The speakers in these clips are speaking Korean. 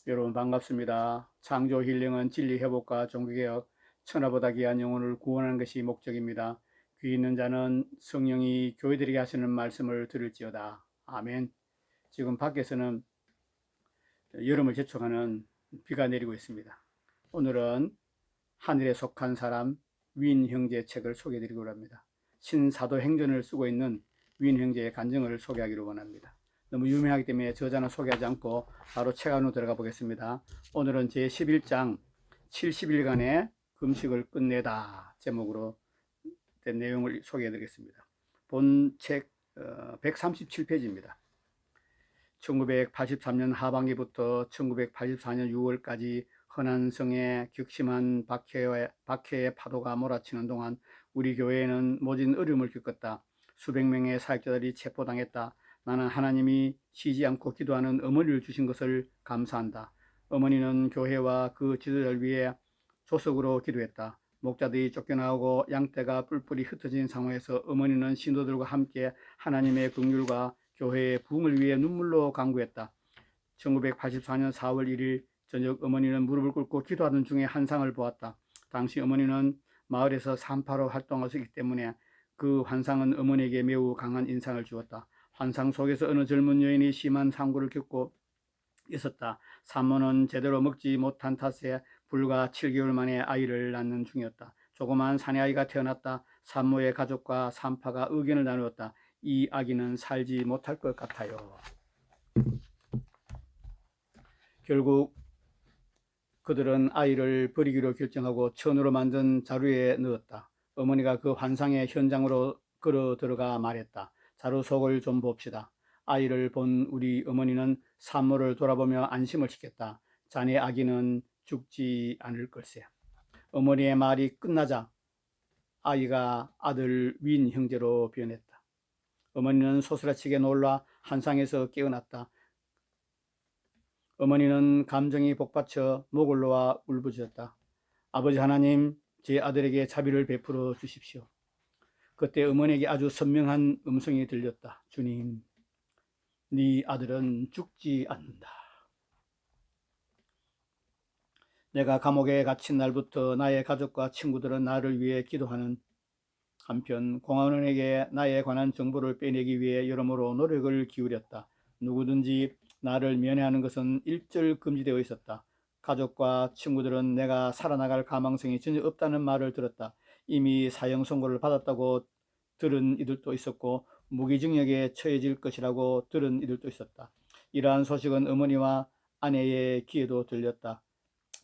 여러분 반갑습니다. 창조 힐링은 진리 회복과 종교개혁, 천하보다 귀한 영혼을 구원하는 것이 목적입니다. 귀 있는 자는 성령이 교회들에게 하시는 말씀을 들을지어다. 아멘. 지금 밖에서는 여름을 재촉하는 비가 내리고 있습니다. 오늘은 하늘에 속한 사람 윈 형제의 책을 소개해드리고 합니다. 신사도행전을 쓰고 있는 윈 형제의 간증을 소개하기로 원합니다. 너무 유명하기 때문에 저자는 소개하지 않고 바로 책 안으로 들어가 보겠습니다. 오늘은 제 11장 70일간의 금식을 끝내다 제목으로 된 내용을 소개해드리겠습니다. 본 책 137페이지입니다. 1983년 하반기부터 1984년 6월까지 허난성에 격심한 박해의 파도가 몰아치는 동안 우리 교회에는 모진 어려움을 겪었다. 수백 명의 사역자들이 체포당했다. 나는 하나님이 쉬지 않고 기도하는 어머니를 주신 것을 감사한다. 어머니는 교회와 그 지도자를 위해 조석으로 기도했다. 목자들이 쫓겨나오고 양떼가 뿔뿔이 흩어진 상황에서 어머니는 신도들과 함께 하나님의 긍휼과 교회의 부흥을 위해 눈물로 간구했다. 1984년 4월 1일 저녁 어머니는 무릎을 꿇고 기도하던 중에 환상을 보았다. 당시 어머니는 마을에서 산파로 활동하셨기 때문에 그 환상은 어머니에게 매우 강한 인상을 주었다. 환상 속에서 어느 젊은 여인이 심한 상고를 겪고 있었다. 산모는 제대로 먹지 못한 탓에 불과 7개월 만에 아이를 낳는 중이었다. 조그만 사내아이가 태어났다. 산모의 가족과 산파가 의견을 나누었다. 이 아기는 살지 못할 것 같아요. 결국 그들은 아이를 버리기로 결정하고 천으로 만든 자루에 넣었다. 어머니가 그 환상의 현장으로 걸어 들어가 말했다. 자루 속을 좀 봅시다. 아이를 본 우리 어머니는 산모를 돌아보며 안심을 시켰다. 자네 아기는 죽지 않을 걸세. 어머니의 말이 끝나자 아이가 아들 윈 형제로 변했다. 어머니는 소스라치게 놀라 환상에서 깨어났다. 어머니는 감정이 복받쳐 목을 놓아 울부짖었다. 아버지 하나님, 제 아들에게 자비를 베풀어 주십시오. 그때 어머니에게 아주 선명한 음성이 들렸다. 주님, 네 아들은 죽지 않는다. 내가 감옥에 갇힌 날부터 나의 가족과 친구들은 나를 위해 기도하는 한편 공안원에게 나에 관한 정보를 빼내기 위해 여러모로 노력을 기울였다. 누구든지 나를 면회하는 것은 일절 금지되어 있었다. 가족과 친구들은 내가 살아나갈 가망성이 전혀 없다는 말을 들었다. 이미 사형 선고를 받았다고 들은 이들도 있었고 무기징역에 처해질 것이라고 들은 이들도 있었다. 이러한 소식은 어머니와 아내의 귀에도 들렸다.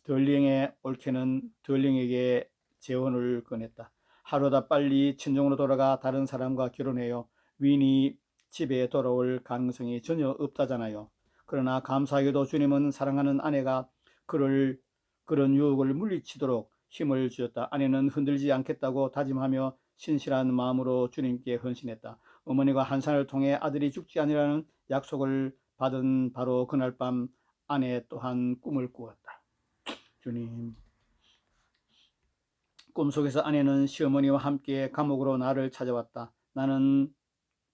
덜링의 올케는 덜링에게 재혼을 권했다. 하루다 빨리 친정으로 돌아가 다른 사람과 결혼해요. 윈이 집에 돌아올 가능성이 전혀 없다잖아요. 그러나 감사하게도 주님은 사랑하는 아내가 그런 유혹을 물리치도록 힘을 주셨다. 아내는 흔들지 않겠다고 다짐하며 신실한 마음으로 주님께 헌신했다. 어머니가 한산을 통해 아들이 죽지 아니라는 약속을 받은 바로 그날 밤 아내 또한 꿈을 꾸었다. 주님, 꿈속에서 아내는 시어머니와 함께 감옥으로 나를 찾아왔다. 나는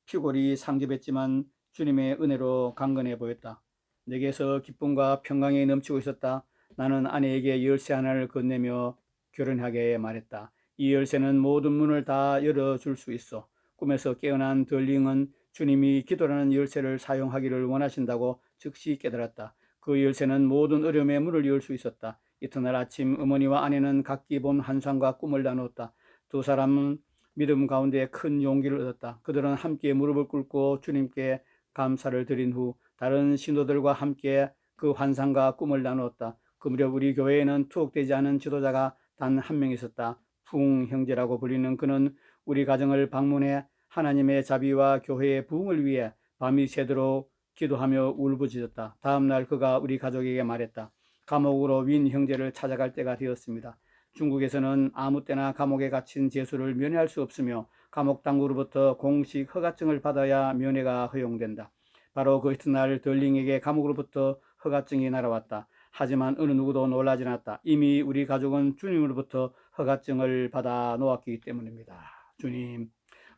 피골이 상접했지만 주님의 은혜로 강건해 보였다. 내게서 기쁨과 평강이 넘치고 있었다. 나는 아내에게 열쇠 하나를 건네며 결혼하게 말했다. 이 열쇠는 모든 문을 다 열어줄 수 있어. 꿈에서 깨어난 덜링은 주님이 기도라는 열쇠를 사용하기를 원하신다고 즉시 깨달았다. 그 열쇠는 모든 어려움의 문을 열 수 있었다. 이튿날 아침 어머니와 아내는 각기 본 환상과 꿈을 나누었다. 두 사람은 믿음 가운데 큰 용기를 얻었다. 그들은 함께 무릎을 꿇고 주님께 감사를 드린 후 다른 신도들과 함께 그 환상과 꿈을 나누었다. 그 무렵 우리 교회에는 투옥되지 않은 지도자가 단 한 명 있었다. 풍 형제라고 불리는 그는 우리 가정을 방문해 하나님의 자비와 교회의 부흥을 위해 밤이 새도록 기도하며 울부짖었다. 다음 날 그가 우리 가족에게 말했다. 감옥으로 윈 형제를 찾아갈 때가 되었습니다. 중국에서는 아무 때나 감옥에 갇힌 죄수를 면회할 수 없으며 감옥 당국으로부터 공식 허가증을 받아야 면회가 허용된다. 바로 그 이튿날 덜링에게 감옥으로부터 허가증이 날아왔다. 하지만 어느 누구도 놀라지 않았다. 이미 우리 가족은 주님으로부터 허가증을 받아 놓았기 때문입니다. 주님,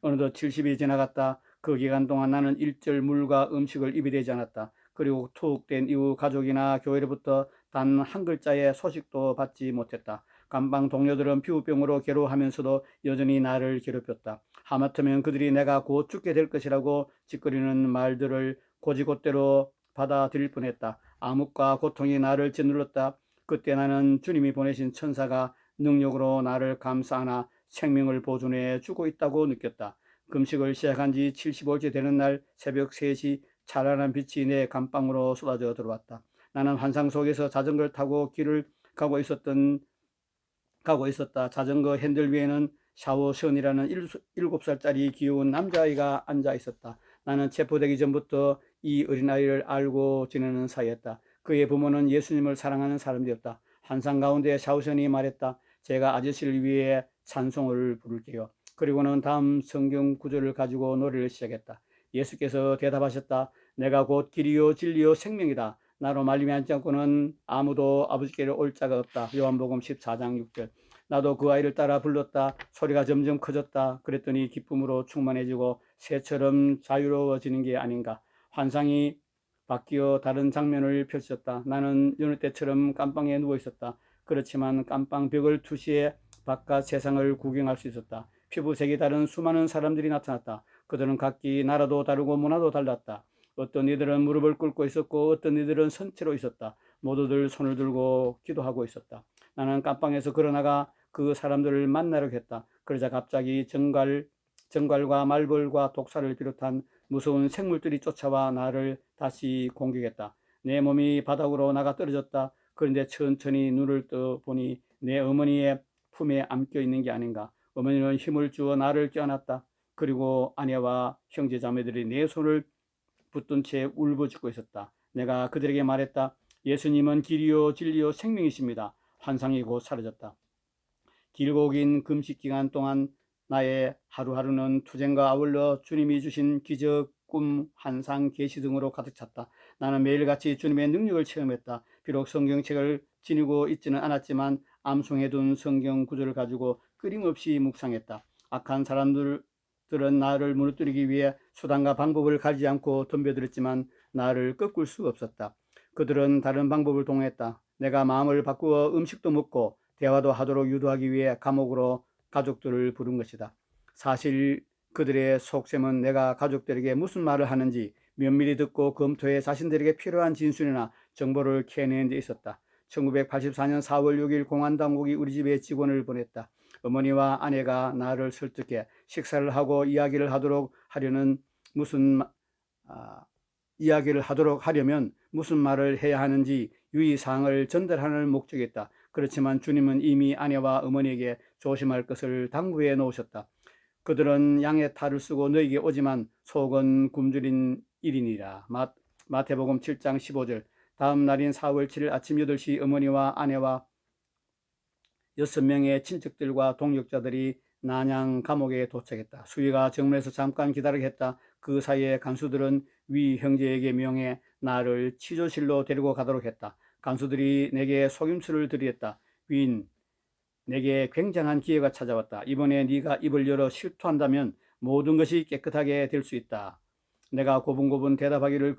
어느덧 70이 지나갔다. 그 기간 동안 나는 일절 물과 음식을 입에 대지 않았다. 그리고 투옥된 이후 가족이나 교회로부터 단 한 글자의 소식도 받지 못했다. 감방 동료들은 피부병으로 괴로워하면서도 여전히 나를 괴롭혔다. 하마터면 그들이 내가 곧 죽게 될 것이라고 짓거리는 말들을 고지곳대로 받아들일 뻔했다. 암흑과 고통이 나를 짓눌렀다. 그때 나는 주님이 보내신 천사가 능력으로 나를 감싸 안아 생명을 보존해 주고 있다고 느꼈다. 금식을 시작한 지 75일째 되는 날 새벽 3시 찬란한 빛이 내 감방으로 쏟아져 들어왔다. 나는 환상 속에서 자전거를 타고 길을 가고 있었다. 자전거 핸들 위에는 샤오션이라는 7살짜리 귀여운 남자아이가 앉아 있었다. 나는 체포되기 전부터 이 어린아이를 알고 지내는 사이였다. 그의 부모는 예수님을 사랑하는 사람들이었다. 환상 가운데 샤오션이 말했다. 제가 아저씨를 위해 찬송을 부를게요. 그리고는 다음 성경 구절을 가지고 노래를 시작했다. 예수께서 대답하셨다. 내가 곧 길이요 진리요 생명이다. 나로 말미암지 않고는 아무도 아버지께로 올 자가 없다. 요한복음 14장 6절. 나도 그 아이를 따라 불렀다. 소리가 점점 커졌다. 그랬더니 기쁨으로 충만해지고 새처럼 자유로워지는 게 아닌가. 환상이 바뀌어 다른 장면을 펼쳤다. 나는 여느 때처럼 깜방에 누워 있었다. 그렇지만 깜방 벽을 투시해 바깥 세상을 구경할 수 있었다. 피부색이 다른 수많은 사람들이 나타났다. 그들은 각기 나라도 다르고 문화도 달랐다. 어떤 이들은 무릎을 꿇고 있었고 어떤 이들은 선체로 있었다. 모두들 손을 들고 기도하고 있었다. 나는 깜방에서 걸어나가 그 사람들을 만나려 했다. 그러자 갑자기 정갈과 말벌과 독사를 비롯한 무서운 생물들이 쫓아와 나를 다시 공격했다. 내 몸이 바닥으로 나가 떨어졌다. 그런데 천천히 눈을 떠 보니 내 어머니의 품에 안겨 있는 게 아닌가. 어머니는 힘을 주어 나를 껴안았다. 그리고 아내와 형제 자매들이 내 손을 붙든 채 울부짖고 있었다. 내가 그들에게 말했다. 예수님은 길이요 진리요 생명이십니다. 환상이 곧 사라졌다. 길고 긴 금식 기간 동안 나의 하루하루는 투쟁과 아울러 주님이 주신 기적, 꿈, 환상, 계시 등으로 가득 찼다. 나는 매일같이 주님의 능력을 체험했다. 비록 성경책을 지니고 있지는 않았지만 암송해둔 성경 구절을 가지고 끊임없이 묵상했다. 악한 사람들은 나를 무너뜨리기 위해 수단과 방법을 가리지 않고 덤벼들었지만 나를 꺾을 수 없었다. 그들은 다른 방법을 동원했다. 내가 마음을 바꾸어 음식도 먹고 대화도 하도록 유도하기 위해 감옥으로 가족들을 부른 것이다. 사실 그들의 속셈은 내가 가족들에게 무슨 말을 하는지 면밀히 듣고 검토해 자신들에게 필요한 진술이나 정보를 캐내는 데 있었다. 1984년 4월 6일 공안당국이 우리 집에 직원을 보냈다. 어머니와 아내가 나를 설득해 식사를 하고 이야기를 하도록 하려면 무슨 말을 해야 하는지 유의사항을 전달하는 목적이었다. 그렇지만 주님은 이미 아내와 어머니에게 조심할 것을 당부해 놓으셨다. 그들은 양의 탈을 쓰고 너에게 오지만 속은 굶주린 일이니라. 마태복음 7장 15절. 다음 날인 4월 7일 아침 8시 어머니와 아내와 6명의 친척들과 동역자들이 난양 감옥에 도착했다. 수위가 정문에서 잠깐 기다리게 했다. 그 사이에 간수들은 위 형제에게 명해 나를 치조실로 데리고 가도록 했다. 간수들이 내게 속임수를 들이댔다. 위인, 내게 굉장한 기회가 찾아왔다. 이번에 네가 입을 열어 실토한다면 모든 것이 깨끗하게 될 수 있다. 내가 고분고분 대답하기를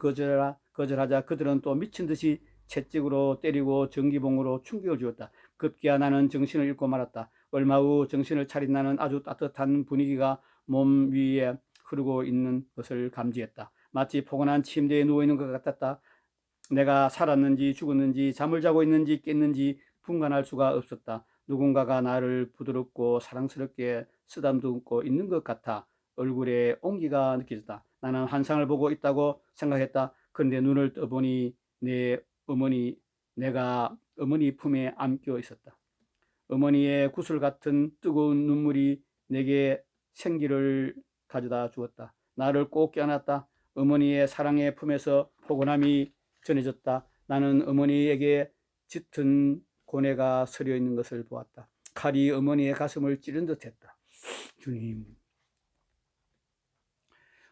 거절하자 그들은 또 미친 듯이 채찍으로 때리고 전기봉으로 충격을 주었다. 급기야 나는 정신을 잃고 말았다. 얼마 후 정신을 차린 나는 아주 따뜻한 분위기가 몸 위에 흐르고 있는 것을 감지했다. 마치 포근한 침대에 누워있는 것 같았다. 내가 살았는지 죽었는지 잠을 자고 있는지 깼는지 분간할 수가 없었다. 누군가가 나를 부드럽고 사랑스럽게 쓰다듬고 있는 것 같아 얼굴에 온기가 느껴졌다. 나는 환상을 보고 있다고 생각했다. 그런데 눈을 떠보니 내가 어머니 품에 안겨 있었다. 어머니의 구슬 같은 뜨거운 눈물이 내게 생기를 가져다 주었다. 나를 꼭 껴안았다. 어머니의 사랑의 품에서 포근함이 전해졌다. 나는 어머니에게 짙은 고뇌가 서려 있는 것을 보았다. 칼이 어머니의 가슴을 찌른 듯했다. 주님.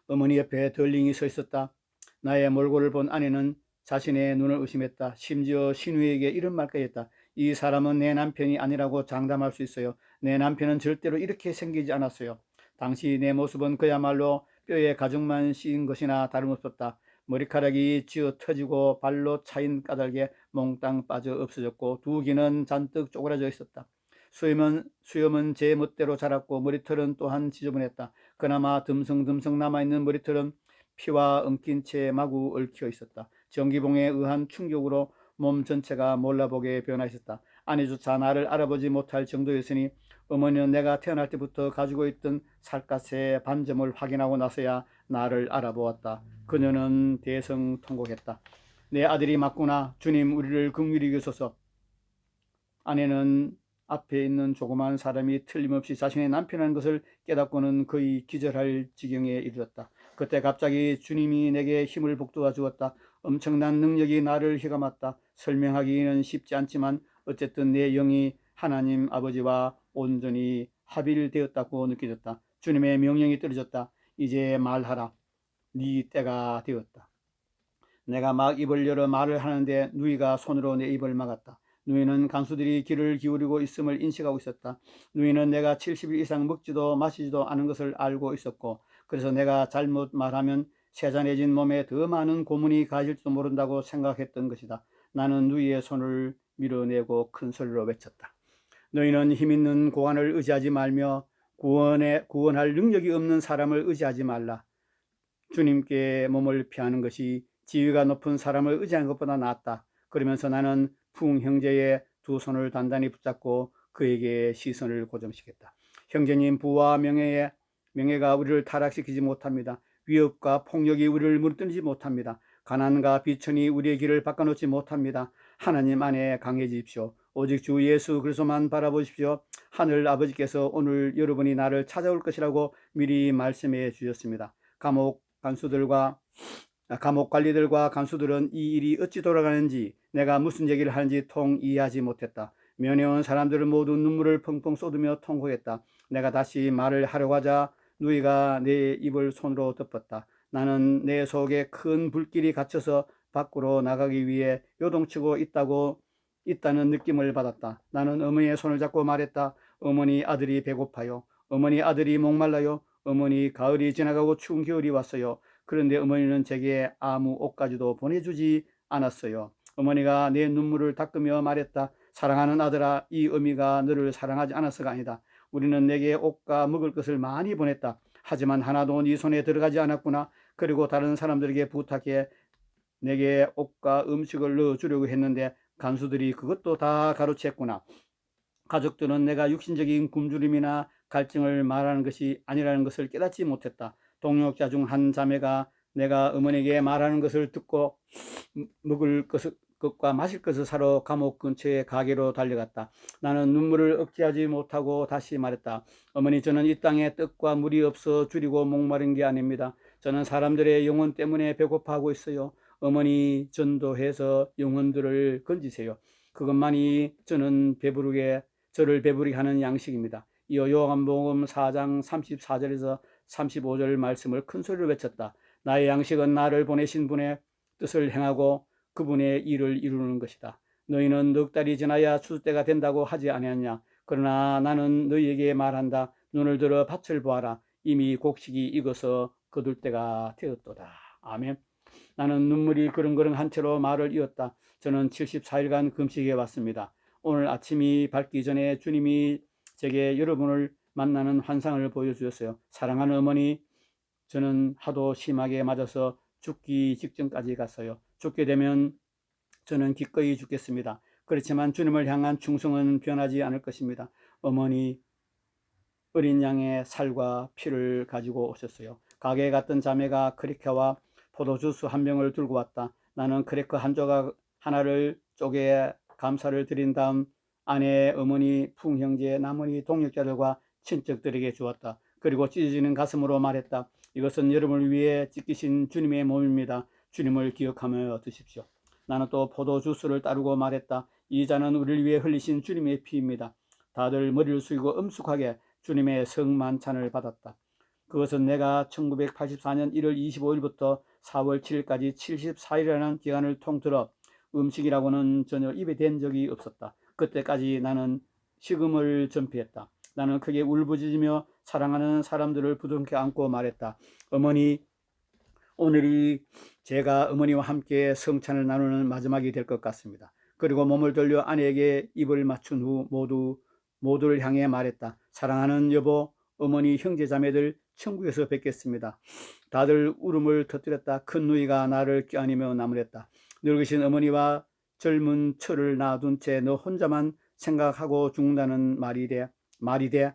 어머니 옆에 덜링이 서 있었다. 나의 몰골을 본 아내는 자신의 눈을 의심했다. 심지어 신우에게 이런 말까지 했다. 이 사람은 내 남편이 아니라고 장담할 수 있어요. 내 남편은 절대로 이렇게 생기지 않았어요. 당시 내 모습은 그야말로 뼈에 가죽만 씌인 것이나 다름없었다. 머리카락이 쥐어 터지고 발로 차인 까닭에 몽땅 빠져 없어졌고 두 귀는 잔뜩 쪼그라져 있었다. 수염은 제 멋대로 자랐고 머리털은 또한 지저분했다. 그나마 듬성듬성 남아있는 머리털은 피와 엉킨 채 마구 얽혀 있었다. 전기봉에 의한 충격으로 몸 전체가 몰라보게 변화 있었다. 아내조차 나를 알아보지 못할 정도였으니 어머니는 내가 태어날 때부터 가지고 있던 살갗의 반점을 확인하고 나서야 나를 알아보았다. 그녀는 대성통곡했다. 내 아들이 맞구나. 주님, 우리를 긍휼히 여기소서. 아내는 앞에 있는 조그마한 사람이 틀림없이 자신의 남편이라는 것을 깨닫고는 거의 기절할 지경에 이르렀다. 그때 갑자기 주님이 내게 힘을 북돋아 주었다. 엄청난 능력이 나를 휘감았다. 설명하기는 쉽지 않지만 어쨌든 내 영이 하나님 아버지와 온전히 합일되었다고 느껴졌다. 주님의 명령이 떨어졌다. 이제 말하라. 네 때가 되었다. 내가 막 입을 열어 말을 하는데 누이가 손으로 내 입을 막았다. 누이는 간수들이 귀를 기울이고 있음을 인식하고 있었다. 누이는 내가 70일 이상 먹지도 마시지도 않은 것을 알고 있었고, 그래서 내가 잘못 말하면 세잔해진 몸에 더 많은 고문이 가질지도 모른다고 생각했던 것이다. 나는 누이의 손을 밀어내고 큰 소리로 외쳤다. 너희는 힘있는 고관을 의지하지 말며 구원할 능력이 없는 사람을 의지하지 말라. 주님께 몸을 피하는 것이 지위가 높은 사람을 의지하는 것보다 낫다. 그러면서 나는 풍 형제의 두 손을 단단히 붙잡고 그에게 시선을 고정시켰다. 형제님, 부와 명예가 우리를 타락시키지 못합니다. 위협과 폭력이 우리를 무너뜨리지 못합니다. 가난과 비천이 우리의 길을 바꿔놓지 못합니다. 하나님 안에 강해지십시오. 오직 주 예수 그리스도만 바라보십시오. 하늘 아버지께서 오늘 여러분이 나를 찾아올 것이라고 미리 말씀해 주셨습니다. 감옥 관리들과 간수들은 이 일이 어찌 돌아가는지, 내가 무슨 얘기를 하는지 통 이해하지 못했다. 면회온 사람들은 모두 눈물을 펑펑 쏟으며 통곡했다. 내가 다시 말을 하려고 하자 누이가 내 입을 손으로 덮었다. 나는 내 속에 큰 불길이 갇혀서 밖으로 나가기 위해 요동치고 있다는 느낌을 받았다. 나는 어머니의 손을 잡고 말했다. 어머니, 아들이 배고파요. 어머니, 아들이 목말라요. 어머니, 가을이 지나가고 추운 겨울이 왔어요. 그런데 어머니는 제게 아무 옷가지도 보내주지 않았어요. 어머니가 내 눈물을 닦으며 말했다. 사랑하는 아들아, 이 어미가 너를 사랑하지 않아서가 아니다. 우리는 내게 옷과 먹을 것을 많이 보냈다. 하지만 하나도 네 손에 들어가지 않았구나. 그리고 다른 사람들에게 부탁해 내게 옷과 음식을 넣어주려고 했는데 간수들이 그것도 다 가로챘구나. 가족들은 내가 육신적인 굶주림이나 갈증을 말하는 것이 아니라는 것을 깨닫지 못했다. 동역자 중 한 자매가 내가 어머니에게 말하는 것을 듣고 먹을 것과 마실 것을 사러 감옥 근처의 가게로 달려갔다. 나는 눈물을 억제하지 못하고 다시 말했다. 어머니, 저는 이 땅에 떡과 물이 없어 줄이고 목마른 게 아닙니다. 저는 사람들의 영혼 때문에 배고파하고 있어요. 어머니, 전도해서 영혼들을 건지세요. 그것만이 저를 배부르게 하는 양식입니다. 이어 요한복음 4장 34절에서 35절 말씀을 큰 소리로 외쳤다. 나의 양식은 나를 보내신 분의 뜻을 행하고 그분의 일을 이루는 것이다. 너희는 넉 달이 지나야 추수 때가 된다고 하지 아니하냐. 그러나 나는 너희에게 말한다. 눈을 들어 밭을 보아라. 이미 곡식이 익어서 거둘 때가 되었도다. 아멘. 나는 눈물이 그릉그릉한 채로 말을 이었다. 저는 74일간 금식해 왔습니다. 오늘 아침이 밝기 전에 주님이 제게 여러분을 만나는 환상을 보여주셨어요. 사랑하는 어머니, 저는 하도 심하게 맞아서 죽기 직전까지 갔어요. 죽게 되면 저는 기꺼이 죽겠습니다. 그렇지만 주님을 향한 충성은 변하지 않을 것입니다. 어머니, 어린 양의 살과 피를 가지고 오셨어요. 가게에 갔던 자매가 크래커와 포도주스 한 병을 들고 왔다. 나는 크래커 한 조각 하나를 쪼개 감사를 드린 다음 아내, 어머니, 풍형제, 나머지 동역자들과 친척들에게 주었다. 그리고 찢어지는 가슴으로 말했다. 이것은 여러분을 위해 찢기신 주님의 몸입니다. 주님을 기억하며 드십시오. 나는 또 포도주스를 따르고 말했다. 이 잔은 우리를 위해 흘리신 주님의 피입니다. 다들 머리를 숙이고 엄숙하게 주님의 성만찬을 받았다. 그것은 내가 1984년 1월 25일부터 4월 7일까지 74일이라는 기간을 통틀어 음식이라고는 전혀 입에 댄 적이 없었다. 그때까지 나는 식음을 전폐했다. 나는 크게 울부짖으며 사랑하는 사람들을 부둥켜 안고 말했다. 어머니, 오늘이 제가 어머니와 함께 성찬을 나누는 마지막이 될 것 같습니다. 그리고 몸을 돌려 아내에게 입을 맞춘 후 모두를 향해 말했다. 사랑하는 여보, 어머니, 형제 자매들, 천국에서 뵙겠습니다. 다들 울음을 터뜨렸다. 큰 누이가 나를 껴안으며 나무랬다. 늙으신 어머니와 젊은 처를 놔둔 채 너 혼자만 생각하고 죽는다는 말이 돼.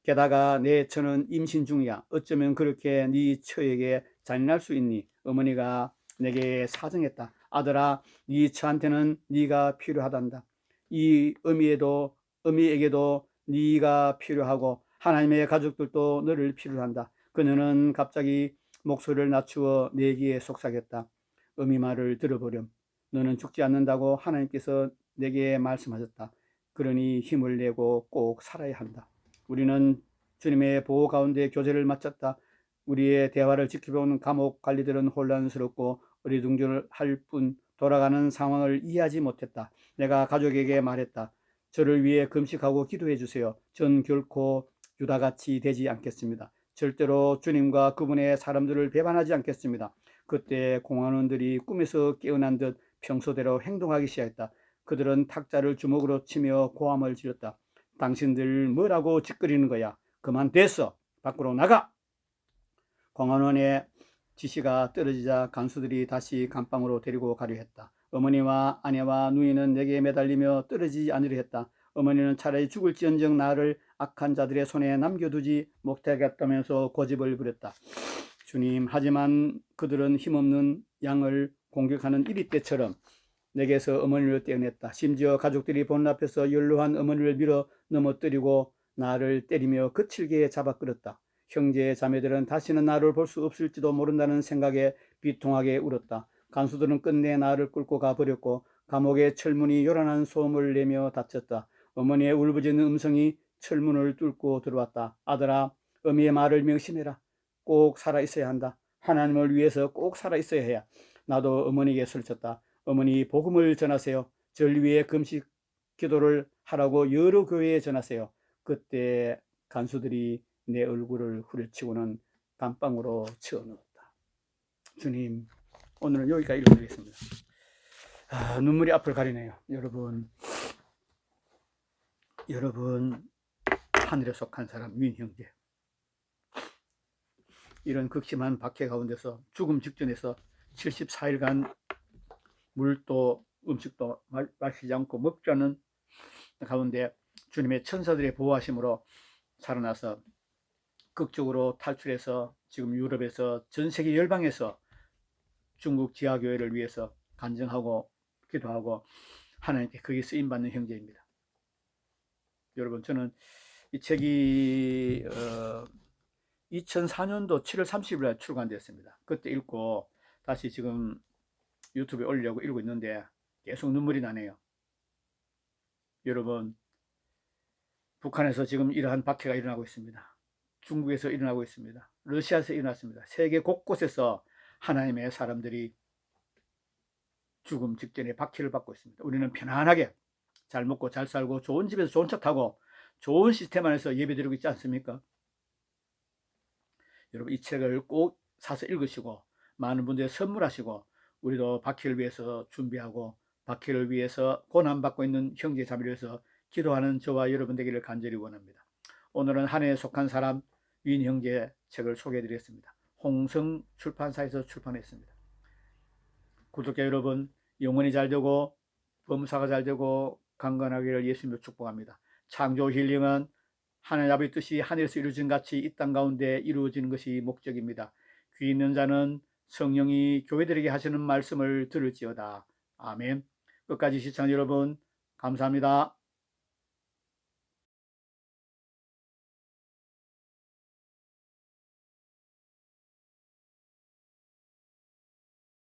게다가 내 처는 임신 중이야. 어쩌면 그렇게 네 처에게 잔인할 수 있니? 어머니가 내게 사정했다. 아들아, 네 처한테는 네가 필요하단다. 이 어미에게도 네가 필요하고 하나님의 가족들도 너를 필요한다. 그녀는 갑자기 목소리를 낮추어 내 귀에 속삭였다. 어미 말을 들어보렴. 너는 죽지 않는다고 하나님께서 내게 말씀하셨다. 그러니 힘을 내고 꼭 살아야 한다. 우리는 주님의 보호 가운데 교제를 마쳤다. 우리의 대화를 지켜보는 감옥 관리들은 혼란스럽고 어리둥절할 뿐 돌아가는 상황을 이해하지 못했다. 내가 가족에게 말했다. 저를 위해 금식하고 기도해 주세요. 전 결코 유다같이 되지 않겠습니다. 절대로 주님과 그분의 사람들을 배반하지 않겠습니다. 그때 공안원들이 꿈에서 깨어난 듯 평소대로 행동하기 시작했다. 그들은 탁자를 주먹으로 치며 고함을 지렀다. 당신들 뭐라고 짓거리는 거야? 그만 됐어. 밖으로 나가. 공안원의 지시가 떨어지자 간수들이 다시 감방으로 데리고 가려 했다. 어머니와 아내와 누이는 내게 매달리며 떨어지지 않으려 했다. 어머니는 차라리 죽을지언정 나를 악한 자들의 손에 남겨두지 못하겠다면서 고집을 부렸다. 주님, 하지만 그들은 힘없는 양을 공격하는 이리 때처럼 내게서 어머니를 떼어냈다. 심지어 가족들이 보는 앞에서 연로한 어머니를 밀어 넘어뜨리고 나를 때리며 거칠게 잡아 끌었다. 형제 자매들은 다시는 나를 볼 수 없을지도 모른다는 생각에 비통하게 울었다. 간수들은 끝내 나를 끌고 가버렸고 감옥의 철문이 요란한 소음을 내며 닫혔다. 어머니의 울부짖는 음성이 철문을 뚫고 들어왔다. 아들아, 어미의 말을 명심해라. 꼭 살아있어야 한다. 하나님을 위해서 꼭 살아있어야 해야. 나도 어머니에게 소리쳤다. 어머니, 복음을 전하세요. 절 위해 금식 기도를 하라고 여러 교회에 전하세요. 그때 간수들이 내 얼굴을 후려치고는 감방으로 채워넣었다. 주님, 오늘은 여기까지 읽어드리겠습니다. 눈물이 앞을 가리네요. 여러분 하늘에 속한 사람 윈 형제, 이런 극심한 박해 가운데서 죽음 직전에서 74일간 물도 음식도 마시지 않고 먹지 않는 가운데 주님의 천사들의 보호하심으로 살아나서 극적으로 탈출해서 지금 유럽에서 전 세계 열방에서 중국 지하교회를 위해서 간증하고 기도하고 하나님께 거기에 쓰임받는 형제입니다. 여러분, 저는 이 책이 2004년도 7월 30일에 출간됐습니다. 그때 읽고 다시 지금 유튜브에 올리려고 읽고 있는데 계속 눈물이 나네요. 여러분, 북한에서 지금 이러한 박해가 일어나고 있습니다. 중국에서 일어나고 있습니다. 러시아에서 일어났습니다. 세계 곳곳에서 하나님의 사람들이 죽음 직전에 박해를 받고 있습니다. 우리는 편안하게 잘 먹고 잘 살고 좋은 집에서 좋은 차 타고 좋은 시스템 안에서 예배드리고 있지 않습니까? 여러분, 이 책을 꼭 사서 읽으시고 많은 분들이 선물하시고 우리도 박해를 위해서 준비하고 박해를 위해서 고난받고 있는 형제 자매를 위해서 기도하는 저와 여러분 되기를 간절히 원합니다. 오늘은 한 해에 속한 사람 윈 형제 책을 소개해드렸습니다. 홍성 출판사에서 출판했습니다. 구독자 여러분, 영혼이 잘 되고 범사가 잘 되고 강건하기를 예수님으로 축복합니다. 창조 힐링은 하나님 아버지 뜻이 하늘에서 이루어진 같이 이 땅 가운데 이루어지는 것이 목적입니다. 귀 있는 자는 성령이 교회들에게 하시는 말씀을 들을지어다. 아멘. 끝까지 시청자 여러분 감사합니다.